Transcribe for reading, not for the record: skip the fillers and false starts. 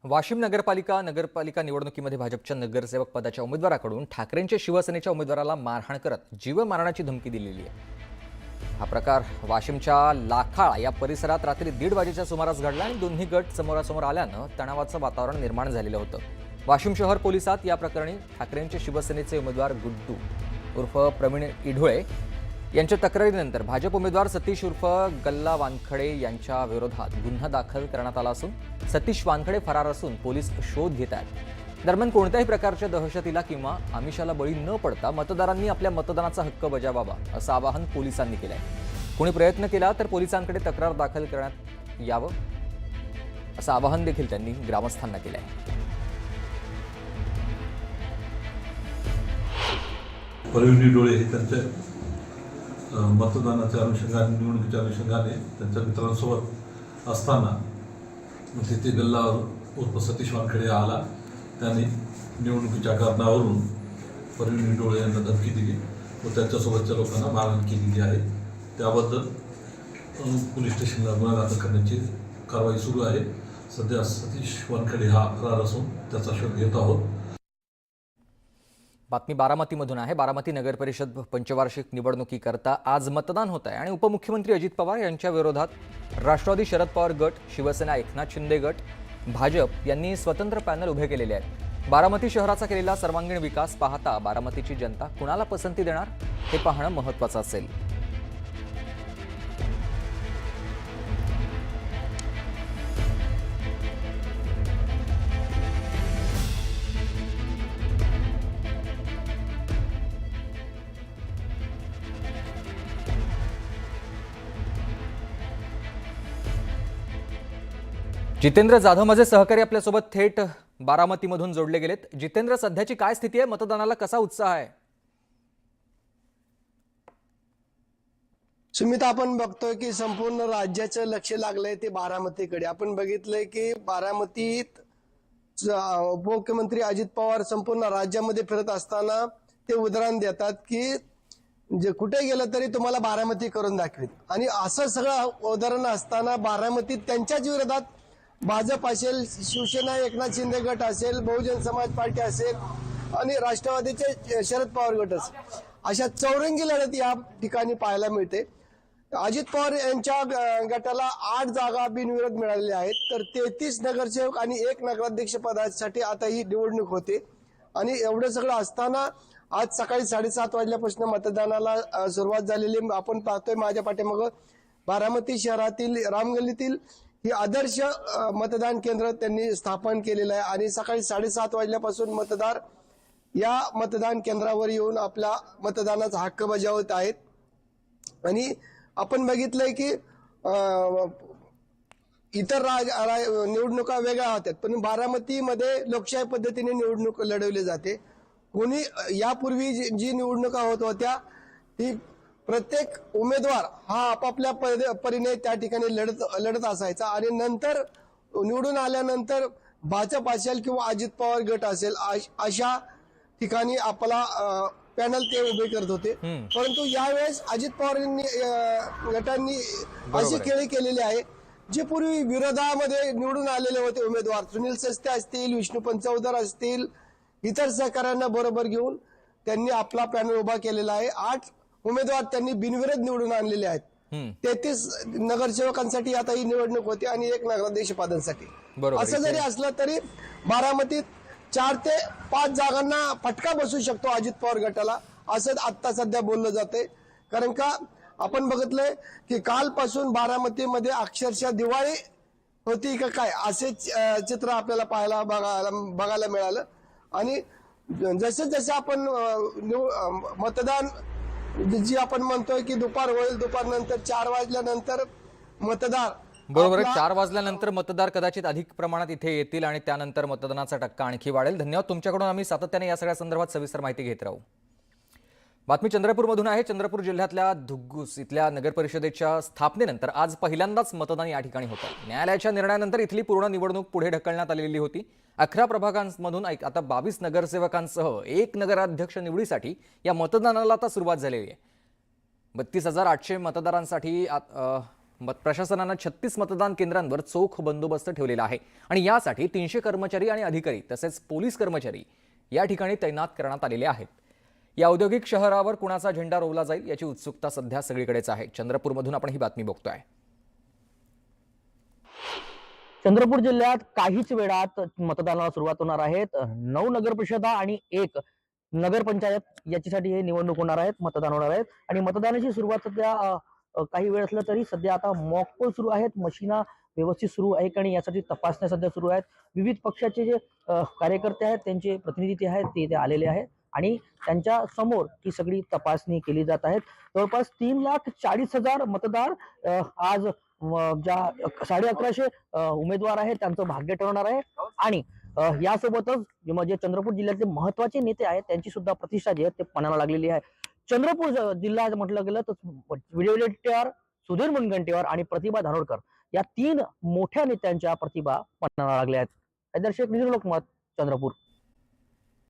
वाशिम नगरपालिका निवडणुकीमध्ये भाजपच्या नगरसेवक पदाच्या उमेदवाराकडून ठाकरेंच्या शिवसेनेच्या उमेदवाराला मारहाण करत जीव मारण्याची धमकी दिलेली आहे। हा प्रकार वाशिमच्या लाखाळा या परिसरात रात्री 1:30 वाजेच्या सुमारास घडला आणि दोन्ही गट समोरासमोर आल्यानं तणावाचं वातावरण निर्माण झालेलं होतं। वाशिम शहर पोलिसात या प्रकरणी ठाकरेंचे शिवसेनेचे उमेदवार गुड्डू उर्फ प्रवीण इढोळे यांच्या तक्रारीनंतर भाजप उमेदवार सतीश उर्फ गल्ला वानखडे यांच्या विरोधात गुन्हा दाखल करण्यात आला असून सतीश वानखडे फरार असून पोलीस शोध घेत आहेत। दरम्यान कोणत्याही प्रकारच्या दहशतीला किंवा आमिषाला बळी न पडता मतदारांनी आपल्या मतदानाचा हक्क बजावावा असं आवाहन पोलिसांनी केलं आहे। कोणी प्रयत्न केला तर पोलिसांकडे तक्रार दाखल करण्यात यावं असं आवाहन देखील त्यांनी ग्रामस्थांना केलं आहे। प्रवीण डोळे हे त्यांच्या मतदानाच्या अनुषंगाने निवडणुकीच्या अनुषंगाने त्यांच्या मित्रांसोबत असताना तिथे गल्ला उर्फ सतीश वानखडे आला। त्यांनी निवडणुकीच्या कारणावरून प्रवीण डोळे यांना धमकी दिली व त्यांच्यासोबतच्या लोकांना मारहाण केलेली आहे। त्याबद्दल पोलीस स्टेशनला गुन्हा दाखल करण्याची कारवाई सुरू आहे। सध्या सतीश वानखडे हा फरार असून त्याचा शोध घेत आहोत। बातमी बारामतीमधून आहे। बारामती नगर परिषद पंचवार्षिक निवडणुकीकरता आज मतदान होत आहे आणि उपमुख्यमंत्री अजित पवार यांच्या विरोधात राष्ट्रवादी शरद पवार गट, शिवसेना एकनाथ शिंदे गट, भाजप यांनी स्वतंत्र पॅनल उभे केलेले आहेत। बारामती शहराचा केलेला सर्वांगीण विकास पाहता बारामतीची जनता कुणाला पसंती देणार हे पाहणं महत्त्वाचं असेल। जितेंद्र जाधव माझे सहकारी आपल्यासोबत थेट बारामतीमधून जोडले गेलेत। जितेंद्र, सध्याची काय स्थिती आहे? मतदानाला कसा उत्साह आहे? सुमिता, आपण बघतोय की संपूर्ण राज्याचं लक्ष लागलंय ते बारामतीकडे। आपण बघितलंय की बारामतीत उपमुख्यमंत्री अजित पवार संपूर्ण राज्यामध्ये फिरत असताना ते उदाहरण देतात की जे कुठे गेलं तरी तुम्हाला बारामती करून दाखवेल, आणि असं सगळं उदाहरण असताना बारामतीत त्यांच्याच विरोधात भाजप असेल, शिवसेना एकनाथ शिंदे गट असेल, बहुजन समाज पार्टी असेल आणि राष्ट्रवादीचे शरद पवार गट असेल, अशा चौरंगी लढत या ठिकाणी पाहायला मिळते। अजित पवार यांच्या गटाला 8 जागा बिनविरोध मिळालेल्या आहेत, तर 33 नगरसेवक आणि 1 नगराध्यक्ष पदासाठी आता ही निवडणूक होते। आणि एवढं सगळं असताना आज सकाळी 7:30 वाजल्यापासून मतदानाला सुरुवात झालेली आपण पाहतोय। माझ्या पाठीमागं बारामती शहरातील रामगल्लीतील ही आदर्श मतदान केंद्र त्यांनी स्थापन केलेलं आहे आणि सकाळी 7:30 वाजल्यापासून मतदार या मतदान केंद्रावर येऊन आपला मतदानाचा हक्क बजावत आहेत। आणि आपण बघितलंय की इतर निवडणुका वेगळ्या होत्या, पण बारामतीमध्ये लोकशाही पद्धतीने निवडणूक लढवली जाते। कोणी यापूर्वी जी निवडणुका होत होत्या ती प्रत्येक उमेदवार हा आपापल्या परीने त्या ठिकाणी लढत असायचा आणि नंतर निवडून आल्यानंतर भाजप असेल किंवा अजित पवार गट असेल अशा ठिकाणी आपला पॅनल ते उभे करत होते। परंतु यावेळेस अजित पवार गटांनी अशी खेळी केलेली आहे जे पूर्वी विरोधामध्ये निवडून आलेले होते उमेदवार, सुनील सस्ते असतील, विष्णू पंचवदर असतील, इतर सहकाऱ्यांना बरोबर घेऊन त्यांनी आपला पॅनल उभा केलेला आहे। 8 उमेदवार त्यांनी बिनविरोध निवडून आणलेले आहेत। 33 नगरसेवकांसाठी आता ही निवडणूक होती आणि 1 नगराध्यक्ष पदांसाठी। असं जरी असलं तरी बारामतीत 4 ते 5 जागांना फटका बसू शकतो अजित पवार गटाला, असं आता सध्या बोललं जाते। कारण का आपण बघितलंय की कालपासून बारामतीमध्ये अक्षरशः दिवाळी होती का काय असे चित्र आपल्याला बघायला मिळालं। आणि जसे जसे आपण मतदान जी आपण म्हणतोय की दुपार होईल, दुपारनंतर 4 वाजल्यानंतर मतदार बरोबर आहे। 4 वाजल्यानंतर मतदार कदाचित अधिक प्रमाणात इथे येतील आणि त्यानंतर मतदानाचा टक्का आणखी वाढेल। धन्यवाद तुमच्याकडून, आम्ही सातत्याने या सगळ्या संदर्भात सविस्तर माहिती घेत राहू। बातमी चंद्रपूरमधून आहे। चंद्रपूर जिल्ह्यातल्या धुग्गुस इथल्या नगरपरिषदेच्या स्थापनेनंतर आज पहिल्यांदाच मतदान या ठिकाणी होतं। न्यायालयाच्या निर्णयानंतर इथली पूर्ण निवडणूक पुढे ढकलण्यात आलेली होती। 11 प्रभागांमधून आता 22 नगरसेवकांसह 1 नगराध्यक्ष निवडीसाठी या मतदानाला आता सुरुवात झालेली आहे। 32,800 मतदारांसाठी प्रशासनानं 36 मतदान केंद्रांवर चोख बंदोबस्त ठेवलेला आहे आणि यासाठी 300 कर्मचारी आणि अधिकारी तसेच पोलीस कर्मचारी या ठिकाणी तैनात करण्यात आलेले आहेत. या औद्योगिक शहरावर कुणाचा झेंडा रोवला जाईल याची उत्सुकता सध्या सगळीकडेच आहे. चंद्रपूरमधून आपण ही बातमी बघतोय. चंद्रपूर जिल्ह्यात काहीच वेळात मतदानाला सुरुवात होणार आहेत. 9 नगरपरिषदा आणि 1 नगरपंचायत याच्यासाठी हे निवडणूक होणार आहेत, मतदान होणार आहेत आणि मतदानाची सुरुवात सध्या काही वेळ असलं तरी सध्या आता मॉक पोल सुरू आहेत, मशिना व्यवस्थित सुरू आहे आणि यासाठी तपासण्या सध्या सुरू आहेत. विविध पक्षाचे जे कार्यकर्ते आहेत त्यांचे प्रतिनिधी ते आहेत ते इथे आलेले आहेत आणि त्यांच्या समोर ही सगळी तपासणी केली जात आहे. जवळपास 3,40,000 मतदार आज ज्या 1150 उमेदवार आहेत त्यांचं भाग्य ठरवणार आहे आणि यासोबतच म्हणजे चंद्रपूर जिल्ह्यातले महत्वाचे नेते आहेत त्यांची सुद्धा प्रतिष्ठा जी आहे ते पणाला लागलेली आहे. चंद्रपूर जिल्हा म्हटलं गेलं तर वडेट्टीवार, सुधीर मुनगंटीवार आणि प्रतिभा धानोरकर या 3 मोठ्या नेत्यांच्या प्रतिभा पणाला लागल्या आहेत. दर्शक निधी लोकमत, चंद्रपूर.